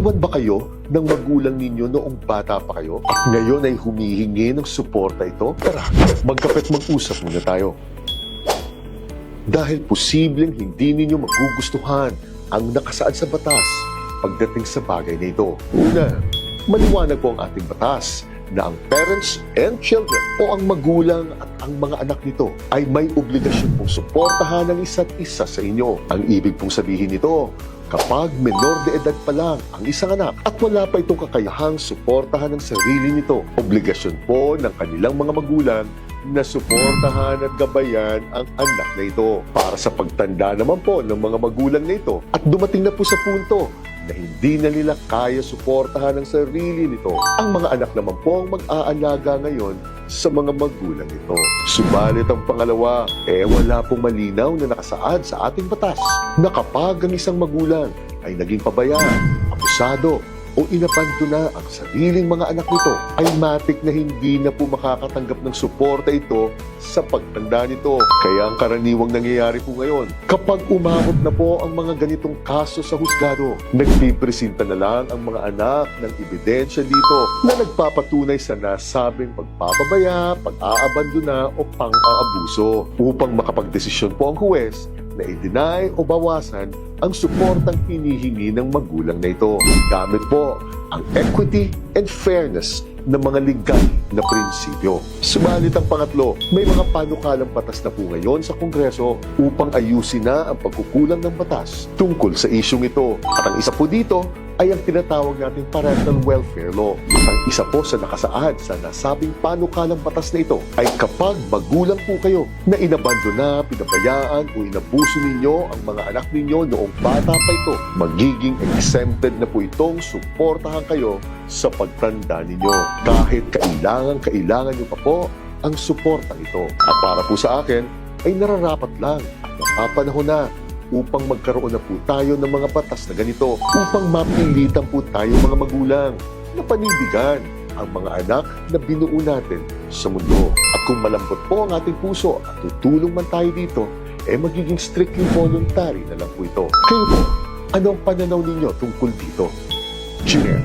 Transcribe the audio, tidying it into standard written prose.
Iniwan ba kayo ng magulang ninyo noong bata pa kayo? At ngayon ay humihingi ng suporta ito? Tara, magkape't mag-usap muna tayo. Dahil posibleng hindi ninyo magugustuhan ang nakasaad sa batas pagdating sa bagay na ito. Una, maliwanag po ang ating batas na ang parents and children o ang magulang at ang mga anak nito ay may obligasyon pong suportahan ng isa't isa sa inyo. Ang ibig pong sabihin nito, kapag menor de edad pa lang ang isang anak at wala pa itong kakayahang suportahan ng sarili nito, obligasyon po ng kanilang mga magulang na suportahan at gabayan ang anak na ito. Para sa pagtanda naman po ng mga magulang na ito at dumating na po sa punto na hindi na nila kaya suportahan ang sarili nito, ang mga anak naman po ang mag-aalaga ngayon sa mga magulang nito. Subalit ang pangalawa, wala pong malinaw na nakasaad sa ating batas na kapag ang isang magulang ay naging pabayaan, abusado, o inabando na ang sariling mga anak nito, ay matik na hindi na po makakatanggap ng suporta ito sa pagtanda nito. Kaya ang karaniwang nangyayari po ngayon, kapag umabot na po ang mga ganitong kaso sa husgado, nagpipresenta na lang ang mga anak ng ebidensya dito na nagpapatunay sa nasabing pagpapabaya, pag-aabandona o pang-aabuso upang makapagdesisyon po ang huwes na i-deny o bawasan ang suportang hinihingi ng magulang na ito. Gamit po ang equity and fairness ng mga legal na prinsipyo. Subalit ang pangatlo, may mga panukalang batas na po ngayon sa Kongreso upang ayusin na ang pagkukulang ng batas tungkol sa isyong ito. At ang isa po dito ay ang tinatawag nating Parental Welfare Law. Ang isa po sa nakasaad sa nasabing panukalang batas na ito ay kapag magulang po kayo na inabandona, pinabayaan o inabuso ninyo ang mga anak ninyo noong bata pa ito, magiging exempted na po itong suportahan kayo sa pagtanda ninyo. Kahit kailangan nyo pa po ang suportang ito. At para po sa akin, ay nararapat lang at napapanahon na upang magkaroon na po tayo ng mga batas na ganito, upang mapilitan po tayo mga magulang na panindigan ang mga anak na binuo natin sa mundo. At kung malambot po ang ating puso at tutulong man tayo dito, magiging strictly voluntary na lang po ito. Kayo po, anong pananaw ninyo tungkol dito? Giner.